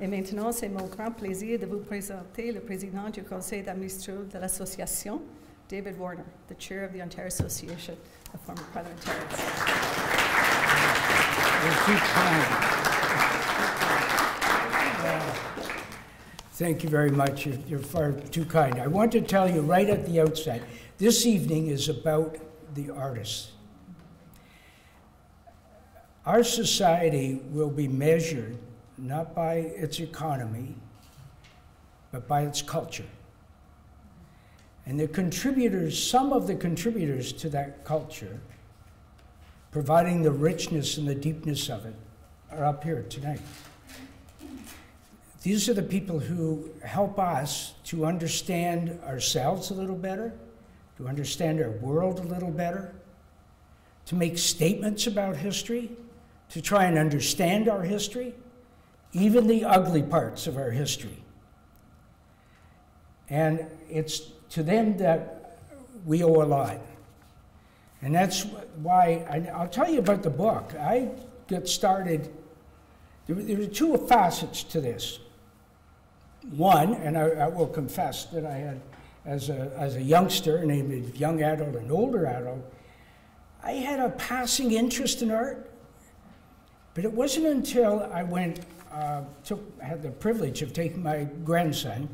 Et maintenant, c'est mon grand plaisir de vous présenter le président du conseil d'administration de l'association, David Warner, the chair of the Ontario Association of Former Parliamentarians. Thank you very much. You're far too kind. I want to tell you right at the outset, this evening is about the artists. Our society will be measured not by its economy, but by its culture. And the contributors, some of the contributors to that culture, providing the richness and the deepness of it, are up here tonight. These are the people who help us to understand ourselves a little better, to understand our world a little better, to make statements about history, to try and understand our history, even the ugly parts of our history. And it's to them that we owe a lot. And that's why, I'll tell you about the book. I got started, there were two facets to this. One, and I will confess that I had, as a youngster, and a young adult and older adult, I had a passing interest in art. But it wasn't until I went, had the privilege of taking my grandson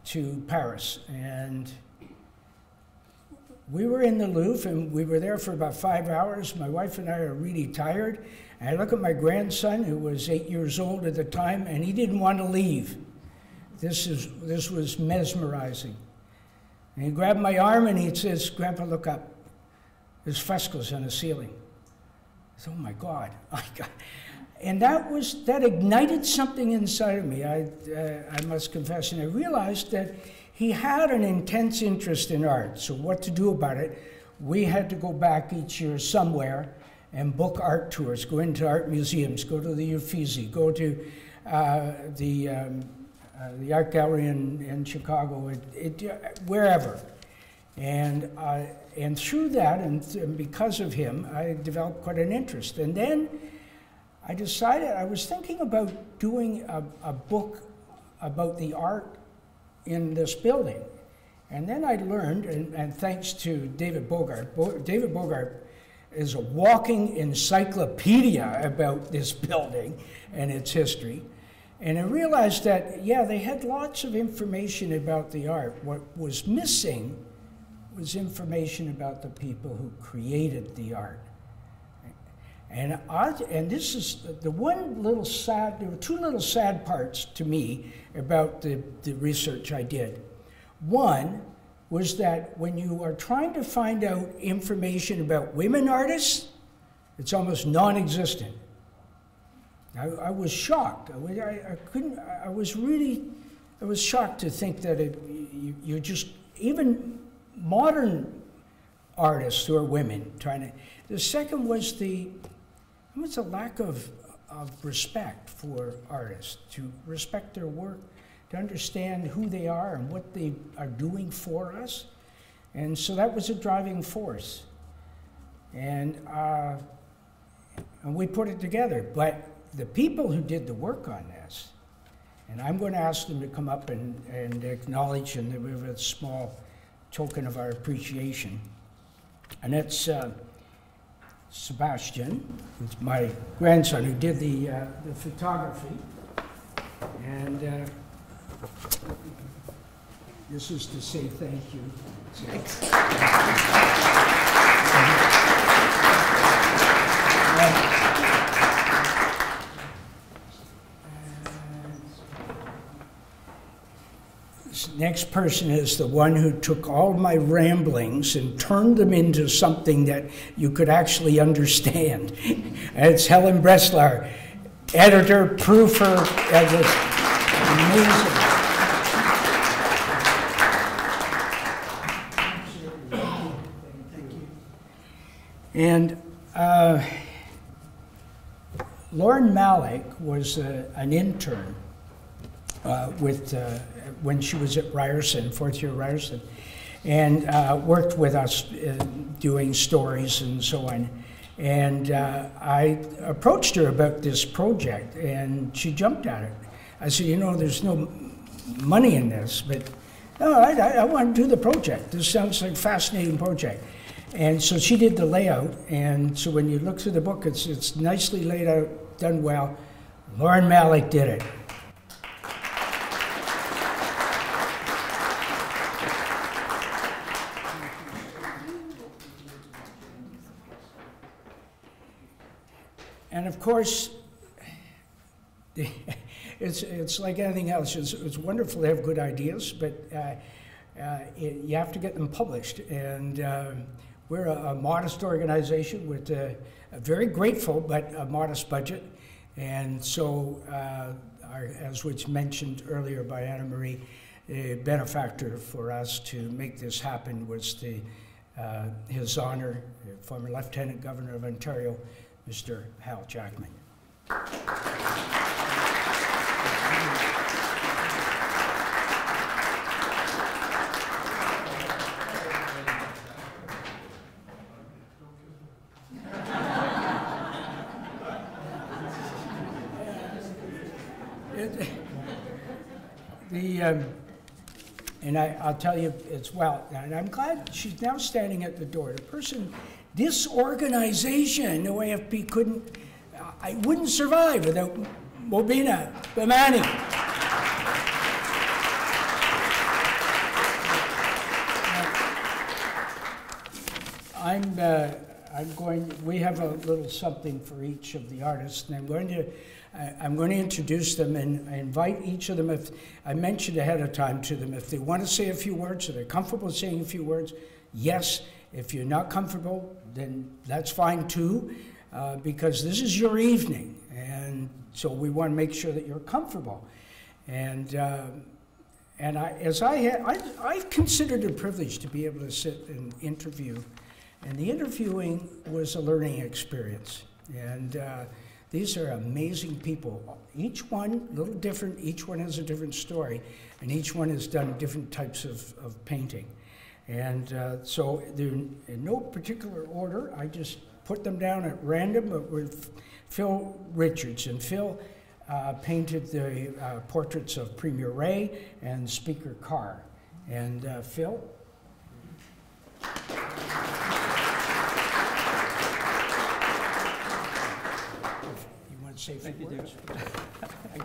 to Paris. And we were in the Louvre, and we were there for about 5 hours. My wife and I are really tired. And I look at my grandson, who was 8 years old at the time, and he didn't want to leave. This was mesmerizing. And he grabbed my arm and he says, "Grandpa, look up. There's frescoes on the ceiling." I said, "Oh my God." And that ignited something inside of me, I must confess. And I realized that he had an intense interest in art. So what to do about it? We had to go back each year somewhere and book art tours, go into art museums, go to the Uffizi, go to the art gallery in Chicago, wherever. And through that, and because of him, I developed quite an interest. And then I decided, I was thinking about doing a book about the art in this building. And then I learned, and thanks to David Bogart, David Bogart is a walking encyclopedia about this building and its history. And I realized that, yeah, they had lots of information about the art. What was missing was information about the people who created the art. And this is the one little sad, there were two little sad parts to me about the research I did. One was that when you are trying to find out information about women artists, it's almost non-existent. I was shocked. I was shocked to think that you just, even modern artists who are women trying to. The second was the lack of respect for artists, to respect their work, to understand who they are and what they are doing for us. And so that was a driving force. And we put it together. But the people who did the work on this, and I'm going to ask them to come up and acknowledge, and we have a small token of our appreciation. And it's Sebastian, who's my grandson, who did the photography. And this is to say thank you. Thanks. This next person is the one who took all my ramblings and turned them into something that you could actually understand. And it's Helen Breslau, editor, proofer, amazing. And Lauren Malik was an intern when she was at Ryerson, fourth year Ryerson, and worked with us doing stories and so on. And I approached her about this project, and she jumped at it. I said, you know, there's no money in this, but no, I want to do the project. This sounds like a fascinating project. And so she did the layout, and so when you look through the book, it's nicely laid out, done well. Lauren Malik did it. And of course, it's like anything else. It's wonderful to have good ideas, but you have to get them published. And we're a modest organization with a very grateful but a modest budget. And so, as was mentioned earlier by Anna Marie, a benefactor for us to make this happen was His Honor, former Lieutenant Governor of Ontario, Mr. Hal Jackman. And I'll tell you, it's well, and I'm glad she's now standing at the door. The person, this organization, OAFP I wouldn't survive without Mobina Bamani. We have a little something for each of the artists, and I'm going to introduce them and invite each of them, if I mentioned ahead of time to them, if they want to say a few words, or they're comfortable saying a few words, yes. If you're not comfortable, then that's fine too, because this is your evening, and so we want to make sure that you're comfortable. And I've considered it a privilege to be able to sit and interview, and the interviewing was a learning experience. And these are amazing people. Each one a little different, each one has a different story, and each one has done different types of painting. And so they're in no particular order. I just put them down at random, but with Phil Richards. And Phil painted the portraits of Premier Ray and Speaker Carr. And Phil? Say Thank you, words. I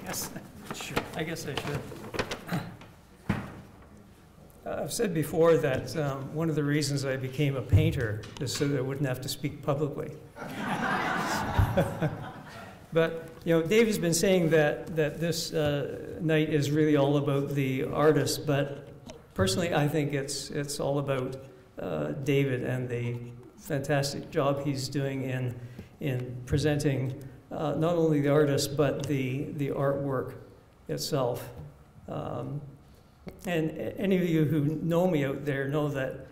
guess I should. I've said before that one of the reasons I became a painter is so that I wouldn't have to speak publicly. But you know, Dave has been saying that this night is really all about the artist, but personally, I think it's all about David and the fantastic job he's doing in presenting. Not only the artist, but the artwork itself. And any of you who know me out there know that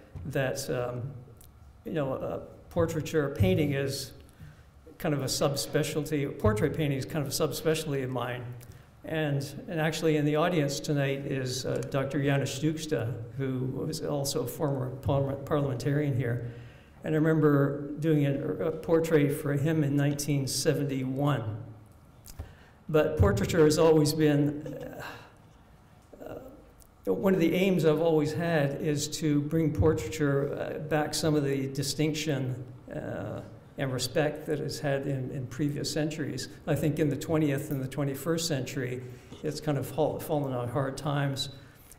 you know, portraiture painting is kind of a subspecialty. Portrait painting is kind of a subspecialty of mine. And actually in the audience tonight is Dr. Janusz Dukstra, who was also a former parliamentarian here. And I remember doing a portrait for him in 1971. But portraiture has always been, one of the aims I've always had is to bring portraiture back some of the distinction and respect that it's had in previous centuries. I think in the 20th and the 21st century, it's kind of fallen on hard times.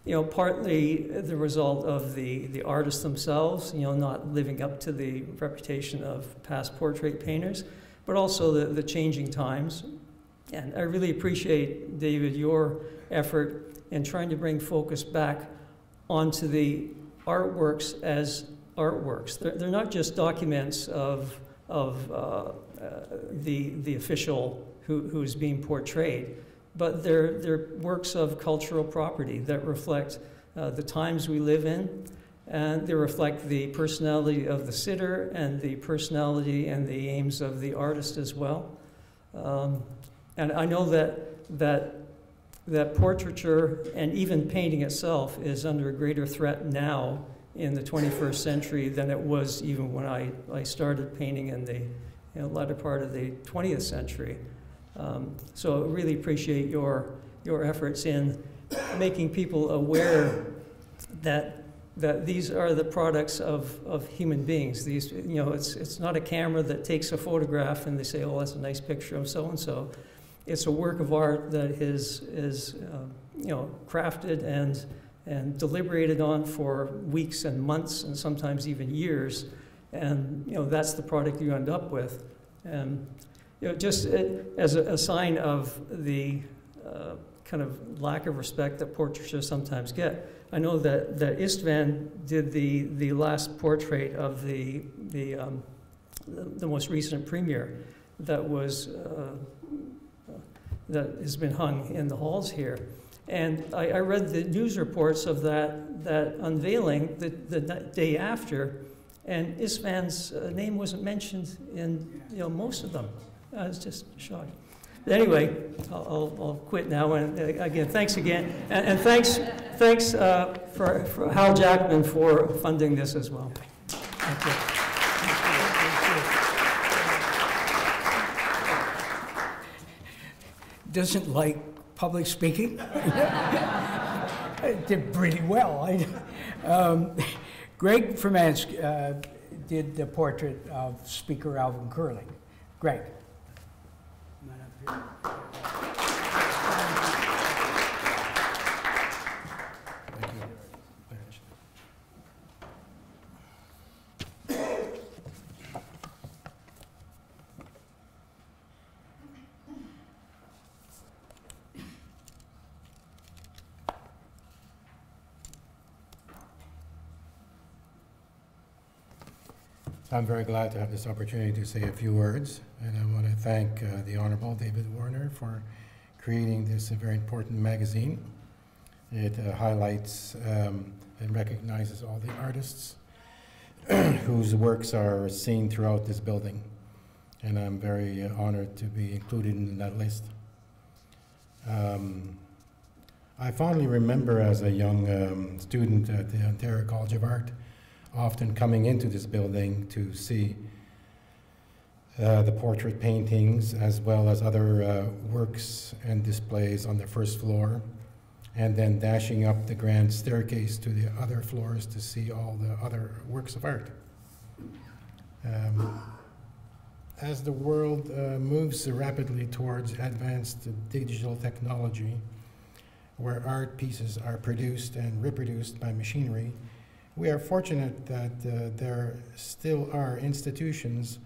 You know, partly the result of the artists themselves, you know, not living up to the reputation of past portrait painters, but also the changing times. And I really appreciate, David, your effort in trying to bring focus back onto the artworks as artworks. They're not just documents of the official who's being portrayed, but they're works of cultural property that reflect the times we live in, and they reflect the personality of the sitter and the personality and the aims of the artist as well. And I know that portraiture and even painting itself is under a greater threat now in the 21st century than it was even when I started painting in latter part of the 20th century. So I really appreciate your efforts in making people aware that these are the products of human beings. These, it's not a camera that takes a photograph and they say, oh, that's a nice picture of so-and-so. It's a work of art that is crafted and deliberated on for weeks and months and sometimes even years. And, that's the product you end up with. And, just as a sign of the kind of lack of respect that portraitures sometimes get, I know that Istvan did the last portrait of the most recent premier that has been hung in the halls here. And I read the news reports of that unveiling the day after, and Istvan's name wasn't mentioned in most of them. I was just shocked. But anyway, I'll quit now. And again, thanks again, and thanks for Hal Jackman for funding this as well. Thank you. Doesn't like public speaking. I did pretty well. Greg Fermansk did the portrait of Speaker Alvin Curling. Greg. Come on up here. Thank you. I'm very glad to have this opportunity to say a few words, and I want to thank the Honourable David Warner for creating this very important magazine. It highlights and recognizes all the artists whose works are seen throughout this building, and I'm very honored to be included in that list. I fondly remember as a young student at the Ontario College of Art often coming into this building to see the portrait paintings as well as other works and displays on the first floor, and then dashing up the grand staircase to the other floors to see all the other works of art. As the world moves rapidly towards advanced digital technology, where art pieces are produced and reproduced by machinery, we are fortunate that there still are institutions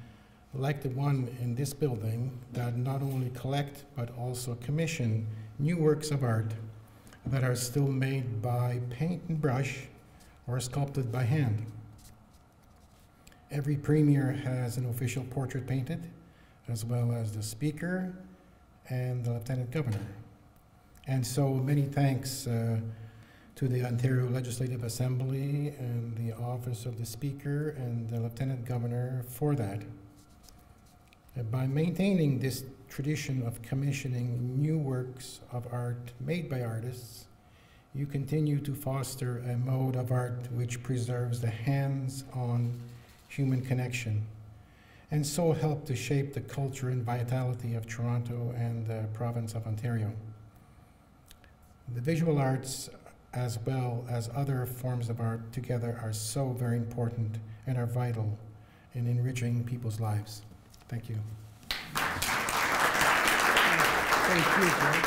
like the one in this building that not only collect but also commission new works of art that are still made by paint and brush or sculpted by hand. Every premier has an official portrait painted, as well as the Speaker and the Lieutenant Governor. And so many thanks to the Ontario Legislative Assembly and the Office of the Speaker and the Lieutenant Governor for that. By maintaining this tradition of commissioning new works of art made by artists, you continue to foster a mode of art which preserves the hands-on human connection, and so help to shape the culture and vitality of Toronto and the province of Ontario. The visual arts, as well as other forms of art together, are so very important and are vital in enriching people's lives. Thank you. Thank you, Greg.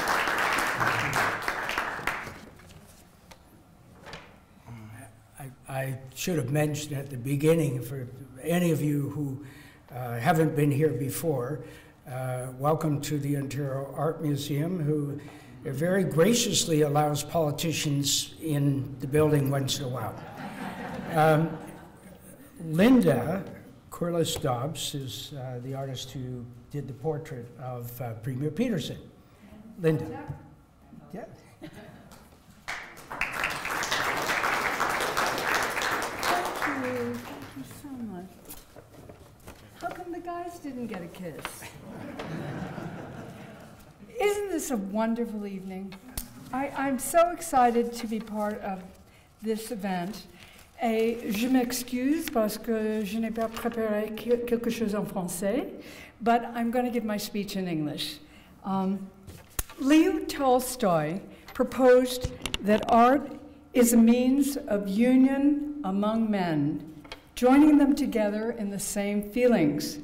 I should have mentioned at the beginning, for any of you who haven't been here before, welcome to the Ontario Art Museum, who very graciously allows politicians in the building once in a while. Linda Corliss-Dobbs is the artist who did the portrait of Premier Peterson. Linda. Yeah. Thank you so much. How come the guys didn't get a kiss? Isn't this a wonderful evening? I'm so excited to be part of this event. Et je m'excuse parce que je n'ai pas préparé quelque chose en français, but I'm going to give my speech in English. Leo Tolstoy proposed that art is a means of union among men, joining them together in the same feelings.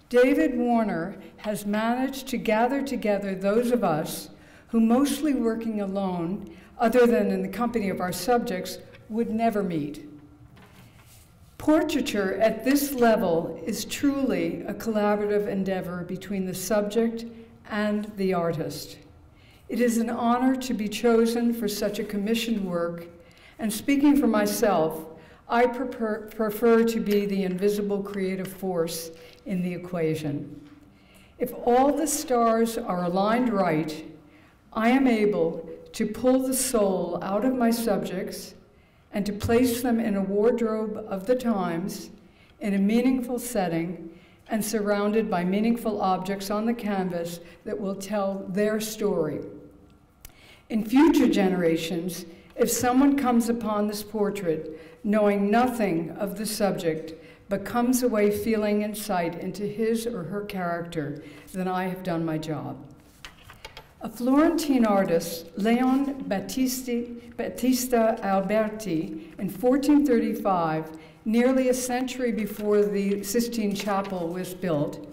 David Warner has managed to gather together those of us who, mostly working alone, other than in the company of our subjects, would never meet. Portraiture at this level is truly a collaborative endeavor between the subject and the artist. It is an honor to be chosen for such a commissioned work, and speaking for myself, I prefer to be the invisible creative force in the equation. If all the stars are aligned right, I am able to pull the soul out of my subjects and to place them in a wardrobe of the times, in a meaningful setting, and surrounded by meaningful objects on the canvas that will tell their story. In future generations, if someone comes upon this portrait knowing nothing of the subject, but comes away feeling insight into his or her character, then I have done my job. A Florentine artist, Leon Battista Alberti, in 1435, nearly a century before the Sistine Chapel was built,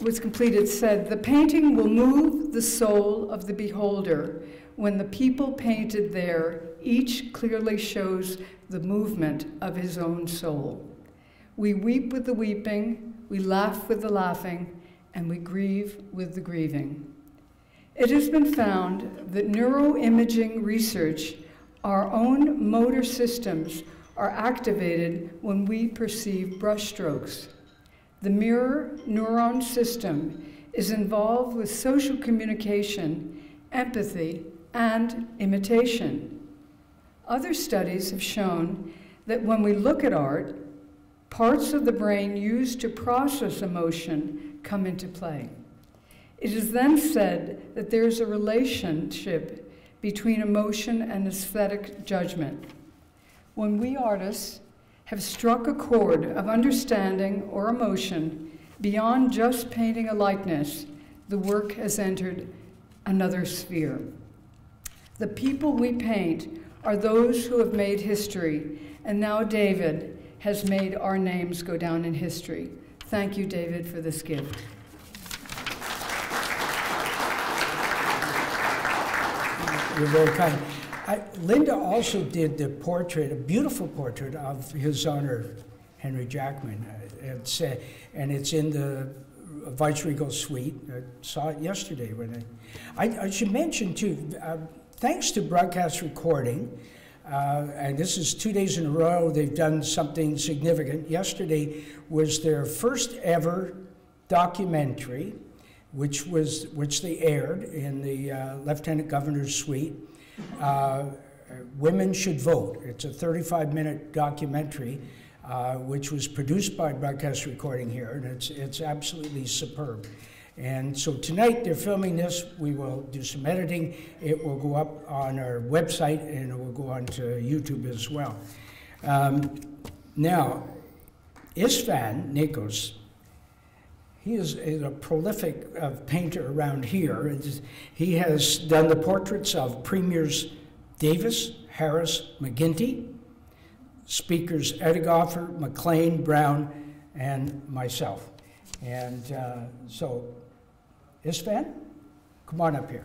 was completed, said, "The painting will move the soul of the beholder. When the people painted there, each clearly shows the movement of his own soul. We weep with the weeping, we laugh with the laughing, and we grieve with the grieving." It has been found that neuroimaging research, our own motor systems, are activated when we perceive brushstrokes. The mirror neuron system is involved with social communication, empathy, and imitation. Other studies have shown that when we look at art, parts of the brain used to process emotion come into play. It is then said that there is a relationship between emotion and aesthetic judgment. When we artists have struck a chord of understanding or emotion beyond just painting a likeness, the work has entered another sphere. The people we paint are those who have made history, and now David has made our names go down in history. Thank you, David, for this gift. You're very kind. Linda also did the portrait, a beautiful portrait of His Honor Henry Jackman. And it's in the Viceregal suite. I saw it yesterday. I should mention, too, thanks to broadcast recording, and this is 2 days in a row, they've done something significant. Yesterday was their first ever documentary, which they aired in the Lieutenant Governor's suite. Women Should Vote. It's a 35-minute documentary, which was produced by Broadcast Recording here, and it's absolutely superb. And so tonight they're filming this. We will do some editing. It will go up on our website, and it will go on to YouTube as well. Now, Istvan Nikos, he is a prolific painter around here. He has done the portraits of Premiers Davis, Harris, McGuinty, Speakers Edigoffer, McLean, Brown, and myself. And so, Istvan, come on up here.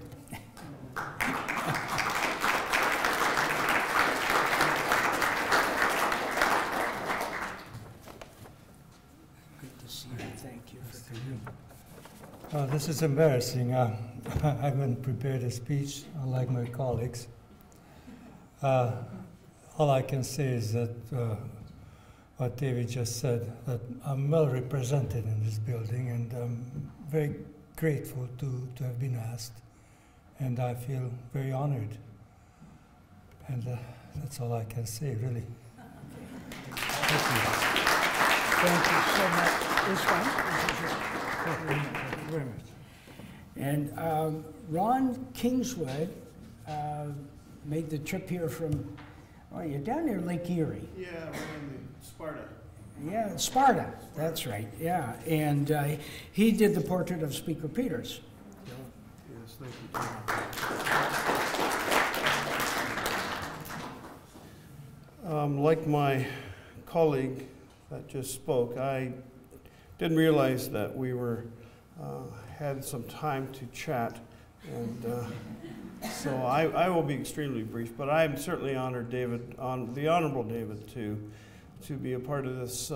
Good to see you. Thank you for coming. This is embarrassing. I haven't prepared a speech, unlike my colleagues. All I can say is that what David just said, that I'm well represented in this building, and I'm very grateful to have been asked, and I feel very honored. And that's all I can say, really. Thank you. Thank you so much. Thank you very much. And Ron Kingswood made the trip here from, oh, you're down near Lake Erie. Yeah, we're in Sparta. Yeah, Sparta, that's right, yeah. And he did the portrait of Speaker Peters. Yes, thank you, John. Like my colleague that just spoke, I didn't realize that we were had some time to chat, and so I will be extremely brief. But I'm certainly honored, David, the Honorable David, to be a part of this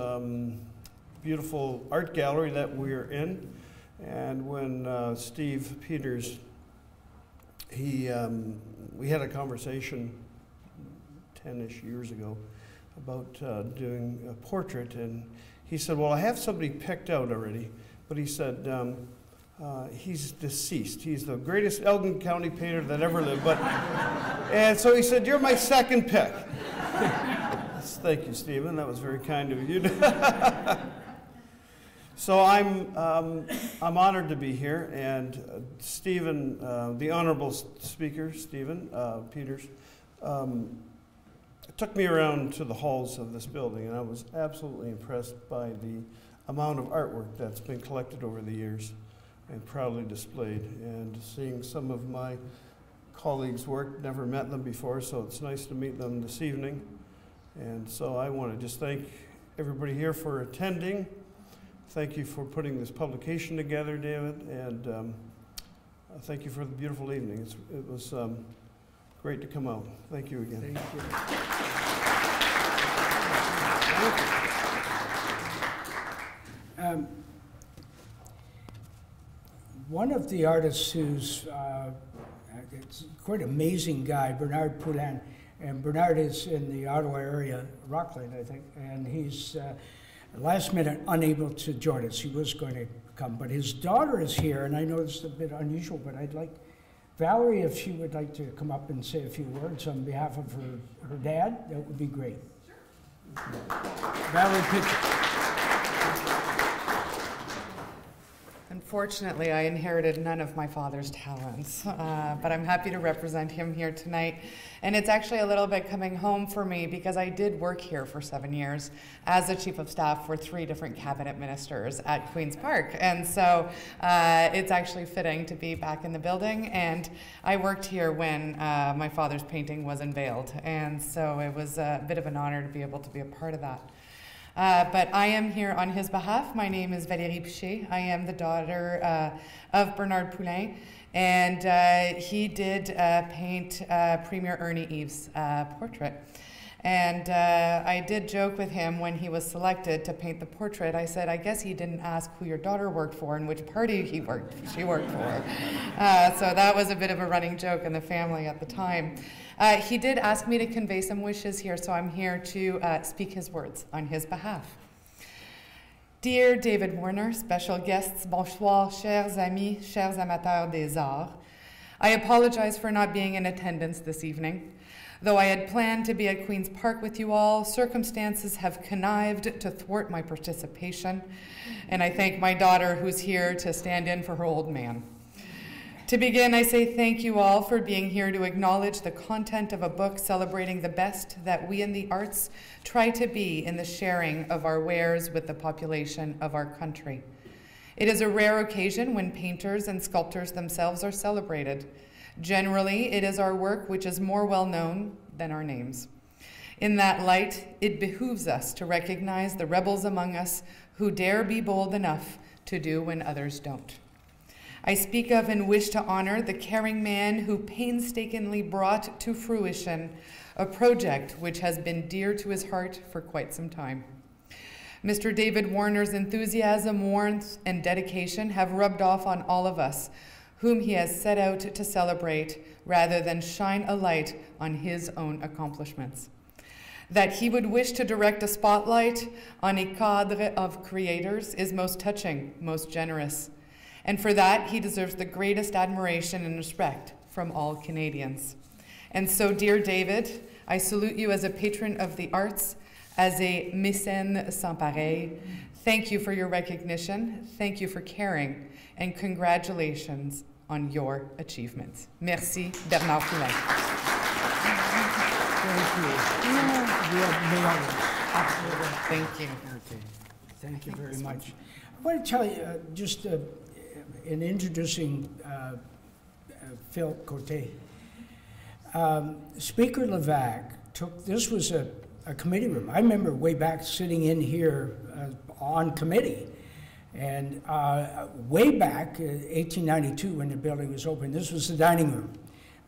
beautiful art gallery that we're in. And when Steve Peters, we had a conversation 10-ish years ago about doing a portrait, and he said, well, I have somebody picked out already, but he said, he's deceased. He's the greatest Elgin County painter that ever lived. And so he said, you're my second pick. Thank you, Stephen. That was very kind of you. So I'm honored to be here, and Stephen, the honorable speaker, Stephen Peters, took me around to the halls of this building, and I was absolutely impressed by the amount of artwork that's been collected over the years and proudly displayed. And seeing some of my colleagues' work, never met them before, so it's nice to meet them this evening. And so I want to just thank everybody here for attending. Thank you for putting this publication together, David, and thank you for the beautiful evening. It was great to come out. Thank you again. Thank you. One of the artists who's it's quite an amazing guy, Bernard Poulin, and Bernard is in the Ottawa area, Rockland, I think, and he's last minute unable to join us. He was going to come, but his daughter is here, and I know it's a bit unusual, but I'd like Valerie, if she would like to come up and say a few words on behalf of her dad, that would be great. Sure. Valerie Pitcher. Unfortunately, I inherited none of my father's talents, but I'm happy to represent him here tonight. And it's actually a little bit coming home for me because I did work here for 7 years as the chief of staff for 3 different cabinet ministers at Queen's Park. And so it's actually fitting to be back in the building. And I worked here when my father's painting was unveiled. And so it was a bit of an honor to be able to be a part of that. But I am here on his behalf. My name is Valérie Piché. I am the daughter of Bernard Poulin, and he did paint Premier Ernie Eves' portrait. And I did joke with him when he was selected to paint the portrait. I said, I guess he didn't ask who your daughter worked for and which party she worked for. So that was a bit of a running joke in the family at the time. He did ask me to convey some wishes here, so I'm here to speak his words on his behalf. Dear David Warner, special guests, bonsoir, chers amis, chers amateurs des arts. I apologize for not being in attendance this evening. Though I had planned to be at Queen's Park with you all, circumstances have connived to thwart my participation, and I thank my daughter who's here to stand in for her old man. To begin, I say thank you all for being here to acknowledge the content of a book celebrating the best that we in the arts try to be in the sharing of our wares with the population of our country. It is a rare occasion when painters and sculptors themselves are celebrated. Generally, it is our work which is more well known than our names. In that light, it behooves us to recognize the rebels among us who dare be bold enough to do when others don't. I speak of and wish to honor the caring man who painstakingly brought to fruition a project which has been dear to his heart for quite some time. Mr. David Warner's enthusiasm, warmth, and dedication have rubbed off on all of us, whom he has set out to celebrate rather than shine a light on his own accomplishments. That he would wish to direct a spotlight on a cadre of creators is most touching, most generous. And for that, he deserves the greatest admiration and respect from all Canadians. And so, dear David, I salute you as a patron of the arts, as a mécène sans pareil. Thank you for your recognition, thank you for caring, and congratulations on your achievements. Merci, Bernard Poulin. Thank you. Okay, thank you very much. I want to tell you, just in introducing Philip Cote, Speaker Levac this was a committee room. I remember way back sitting in here on committee, and way back, 1892, when the building was open, this was the dining room,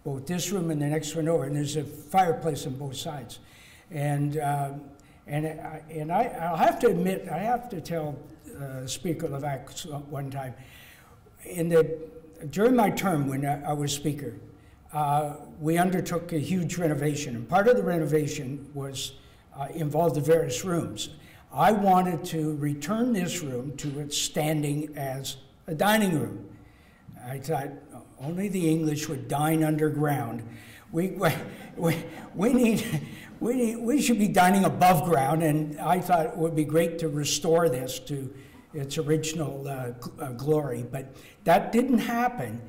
both this room and the next one over, and there's a fireplace on both sides. And I'll have to admit, I have to tell Speaker Levac one time, during my term when I was Speaker, we undertook a huge renovation, and part of the renovation was involved the various rooms. I wanted to return this room to its standing as a dining room. I thought only the English would dine underground. We should be dining above ground, and I thought it would be great to restore this to its original glory, but that didn't happen.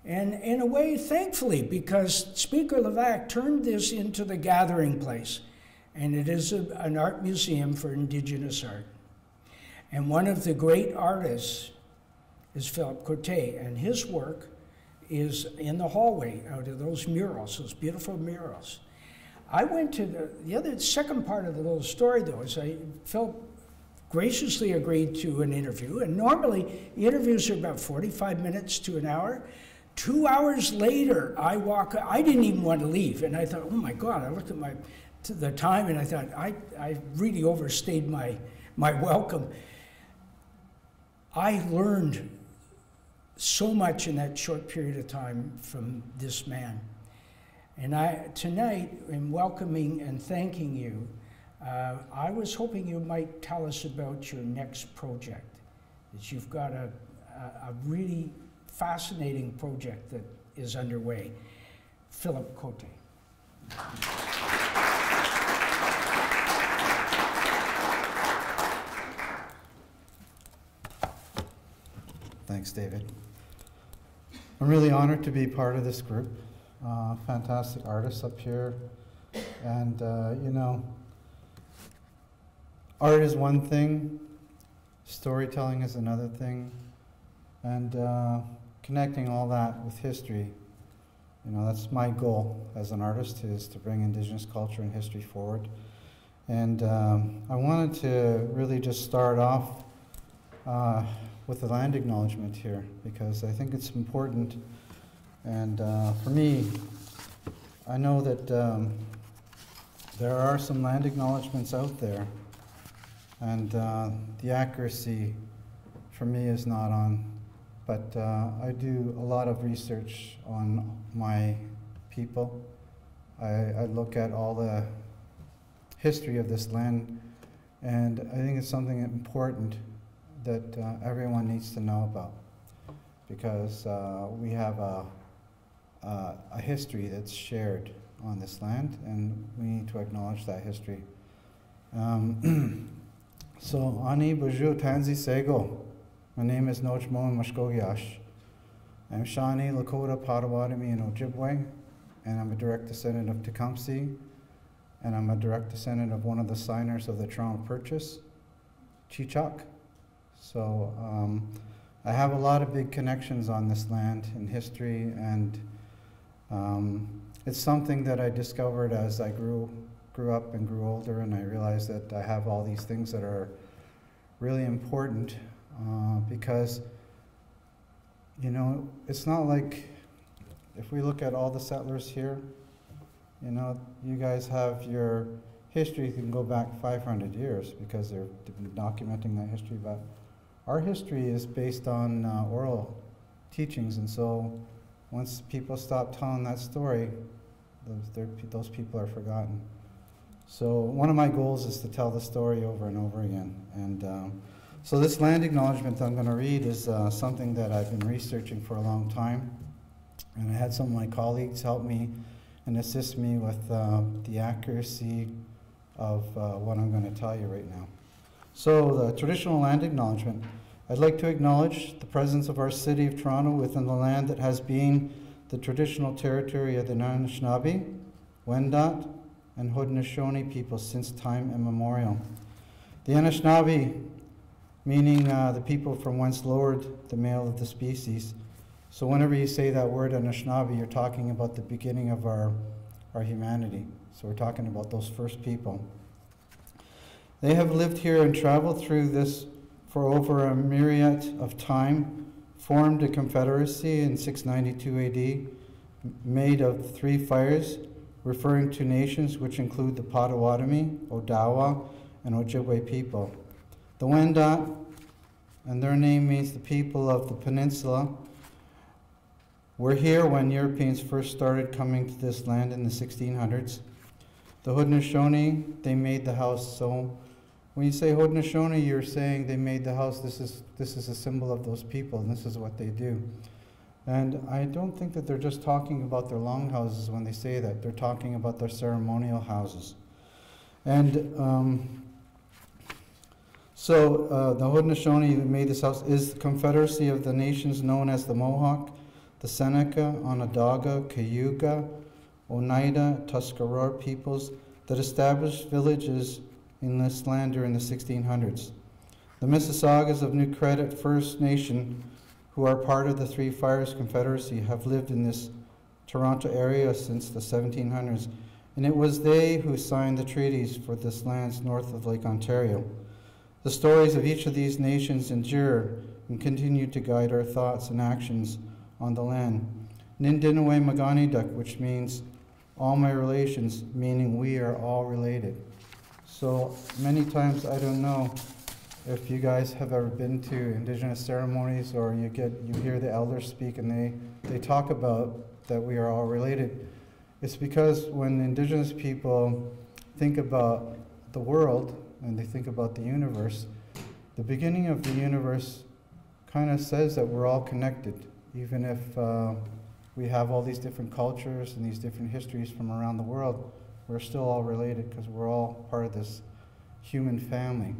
And in a way, thankfully, because Speaker Levac turned this into the gathering place, and it is an art museum for Indigenous art. And one of the great artists is Philip Cote, and his work is in the hallway out of those murals, those beautiful murals. I went to the second part of the little story, though, is Philip graciously agreed to an interview, and normally interviews are about 45 minutes to an hour. 2 hours later, I didn't even want to leave, and I thought, oh my God, I looked at the time, and I thought, I really overstayed my welcome. I learned so much in that short period of time from this man. And tonight, in welcoming and thanking you, I was hoping you might tell us about your next project, that you've got a really fascinating project that is underway. Philip Cote. Thanks, David. I'm really honored to be part of this group. Fantastic artists up here. And, you know, art is one thing, storytelling is another thing, and connecting all that with history, you know, that's my goal as an artist, is to bring Indigenous culture and history forward. And I wanted to really just start off with the land acknowledgement here, because I think it's important. And for me, I know that there are some land acknowledgements out there, and the accuracy for me is not on. But I do a lot of research on my people. I look at all the history of this land, and I think it's something important that everyone needs to know about, because we have a history that's shared on this land, and we need to acknowledge that history. So, Ani Buju Tanzi Sego. My name is Nojmo Mashkogiash. I'm Shawnee Lakota Potawatomi and Ojibwe, and I'm a direct descendant of Tecumseh, and I'm a direct descendant of one of the signers of the Toronto Purchase, Chichak. So I have a lot of big connections on this land in history, and it's something that I discovered as I grew up and grew older, and I realized that I have all these things that are really important. Because, you know, it's not like, if we look at all the settlers here, you know, you guys have your history can go back 500 years because they've been documenting that history, but our history is based on oral teachings, and so once people stop telling that story, those people are forgotten. So one of my goals is to tell the story over and over again. And so this land acknowledgement that I'm going to read is something that I've been researching for a long time, and I had some of my colleagues help me and assist me with the accuracy of what I'm going to tell you right now. So the traditional land acknowledgement. I'd like to acknowledge the presence of our city of Toronto within the land that has been the traditional territory of the Anishinaabe, Wendat, and Haudenosaunee people since time immemorial. The Anishinaabe, meaning the people from whence lowered the male of the species. So whenever you say that word Anishinaabe, you're talking about the beginning of our humanity. So we're talking about those first people. They have lived here and traveled through this for over a myriad of time, formed a confederacy in 692 AD, made of 3 fires, referring to nations which include the Potawatomi, Odawa, and Ojibwe people. The Wendat, and their name means the people of the peninsula, were here when Europeans first started coming to this land in the 1600s. The Haudenosaunee, they made the house. So when you say Haudenosaunee, you're saying they made the house. This is a symbol of those people, and this is what they do. And I don't think that they're just talking about their longhouses when they say that. They're talking about their ceremonial houses. And the Haudenosaunee who made this house is the confederacy of the nations known as the Mohawk, the Seneca, Onondaga, Cayuga, Oneida, Tuscarora peoples that established villages in this land during the 1600s. The Mississaugas of New Credit First Nation, who are part of the Three Fires Confederacy, have lived in this Toronto area since the 1700s, and it was they who signed the treaties for this lands north of Lake Ontario. The stories of each of these nations endure and continue to guide our thoughts and actions on the land. Nindinaway Maganidak, which means all my relations, meaning we are all related. So many times, I don't know if you guys have ever been to Indigenous ceremonies or you hear the elders speak and they talk about that we are all related. It's because when Indigenous people think about the world and they think about the universe, the beginning of the universe kind of says that we're all connected, even if we have all these different cultures and these different histories from around the world. We're still all related because we're all part of this human family.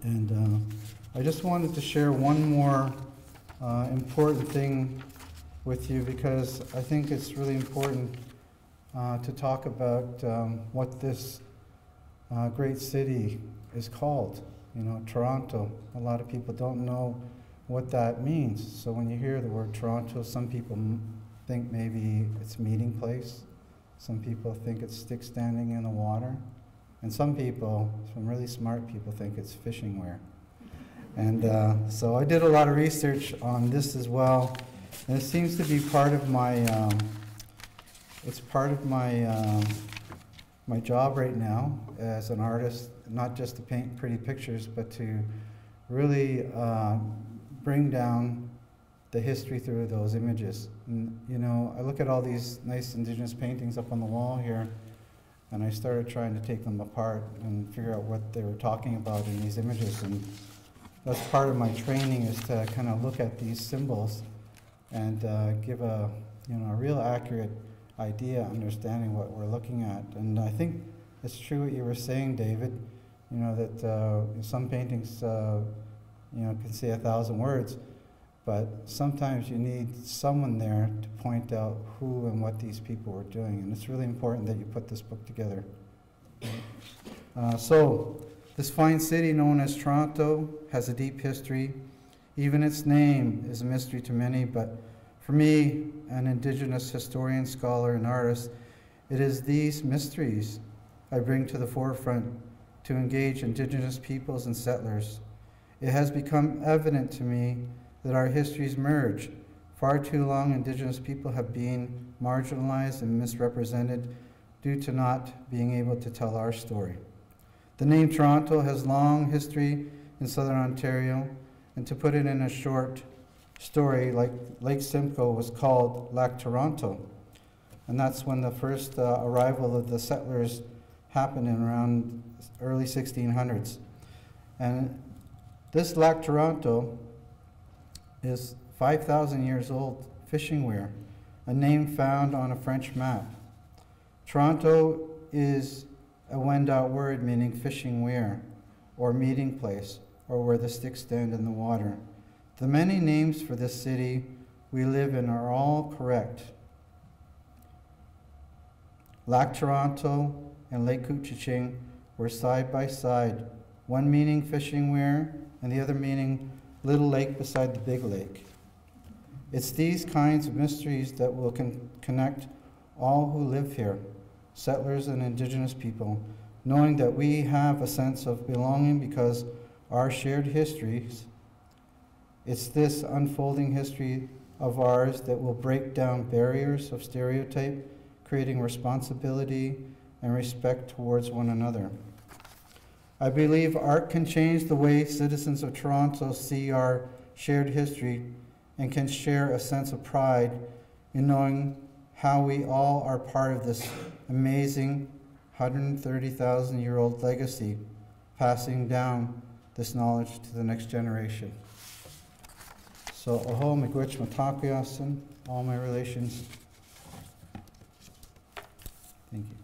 And I just wanted to share one more important thing with you because I think it's really important to talk about what this great city is called. You know, Toronto. A lot of people don't know what that means. So when you hear the word Toronto, some people think maybe it's meeting place. Some people think it's sticks standing in the water. And some people, some really smart people, think it's fishing wear. And so I did a lot of research on this as well. And it seems to be part of my, it's part of my, my job right now as an artist, not just to paint pretty pictures, but to really bring down the history through those images. And, you know, I look at all these nice Indigenous paintings up on the wall here, and I started trying to take them apart and figure out what they were talking about in these images. And that's part of my training, is to kind of look at these symbols and give a, you know, a real accurate idea, understanding what we're looking at. And I think it's true what you were saying, David, you know, that some paintings, you know, can say 1,000 words, but sometimes you need someone there to point out who and what these people were doing. And it's really important that you put this book together. So this fine city known as Toronto has a deep history. Even its name is a mystery to many, but for me, an Indigenous historian, scholar, and artist, it is these mysteries I bring to the forefront to engage Indigenous peoples and settlers. It has become evident to me that our histories merge. Far too long, Indigenous people have been marginalized and misrepresented due to not being able to tell our story. The name Toronto has long history in Southern Ontario, and to put it in a short story, like Lake Simcoe was called Lac Toronto, and that's when the first arrival of the settlers happened in around early 1600s. And this Lac Toronto is 5,000 years old fishing weir, a name found on a French map. Toronto is a Wendat word meaning fishing weir, or meeting place, or where the sticks stand in the water. The many names for this city we live in are all correct. Lac Toronto and Lake Couchiching were side by side, one meaning fishing weir and the other meaning little lake beside the big lake. It's these kinds of mysteries that will connect all who live here, settlers and Indigenous people, knowing that we have a sense of belonging because our shared histories. It's this unfolding history of ours that will break down barriers of stereotype, creating responsibility and respect towards one another. I believe art can change the way citizens of Toronto see our shared history and can share a sense of pride in knowing how we all are part of this amazing 130,000-year-old legacy, passing down this knowledge to the next generation. So, aho miigwech matakuyasan, all my relations. Thank you.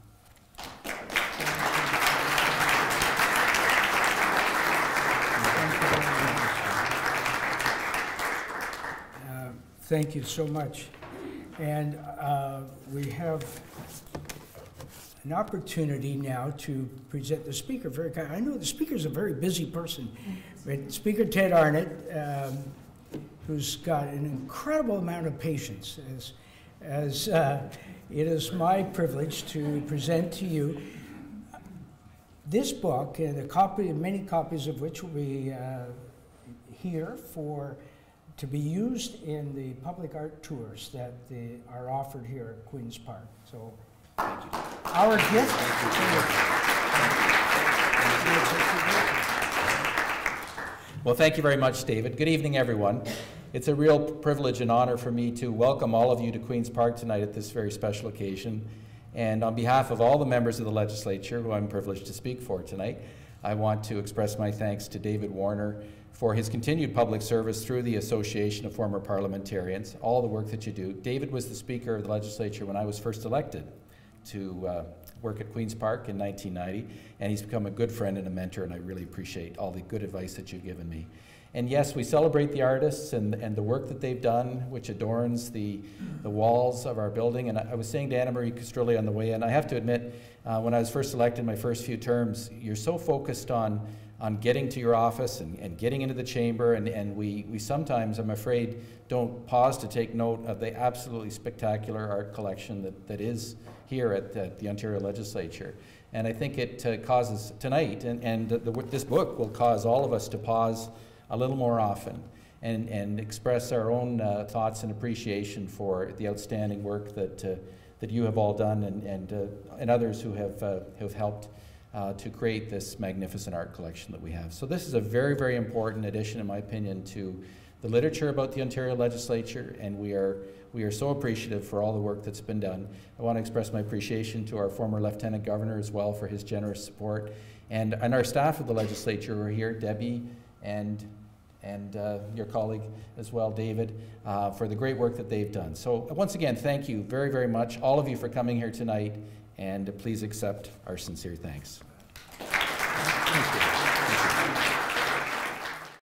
Thank you so much. And we have an opportunity now to present the speaker. I know the speaker's a very busy person, but Speaker Ted Arnott, who's got an incredible amount of patience, as it is my privilege to present to you this book, and many copies of which will be here to be used in the public art tours that are offered here at Queen's Park. So, thank you. Our gift. Well, thank you very much, David. Good evening, everyone. It's a real privilege and honor for me to welcome all of you to Queen's Park tonight at this very special occasion. And on behalf of all the members of the legislature who I'm privileged to speak for tonight, I want to express my thanks to David Warner for his continued public service through the Association of Former Parliamentarians, all the work that you do. David was the Speaker of the legislature when I was first elected to work at Queen's Park in 1990, and he's become a good friend and a mentor, and I really appreciate all the good advice that you've given me. And yes, we celebrate the artists and the work that they've done, which adorns the walls of our building. And I was saying to Anna Marie Castrilli on the way in, I have to admit, when I was first elected, my first few terms, you're so focused on getting to your office and getting into the chamber, and we sometimes, I'm afraid, don't pause to take note of the absolutely spectacular art collection that is here at the Ontario Legislature. And I think it causes tonight, and this book will cause all of us to pause a little more often and express our own thoughts and appreciation for the outstanding work that you have all done and others who have helped to create this magnificent art collection that we have. So this is a very, very important addition, in my opinion, to the literature about the Ontario Legislature, and we are so appreciative for all the work that's been done. I want to express my appreciation to our former Lieutenant Governor as well for his generous support, and our staff of the legislature who are here, Debbie and your colleague as well, David, for the great work that they've done. So once again, thank you very, very much, all of you, for coming here tonight, and please accept our sincere thanks. Thank you. Thank you.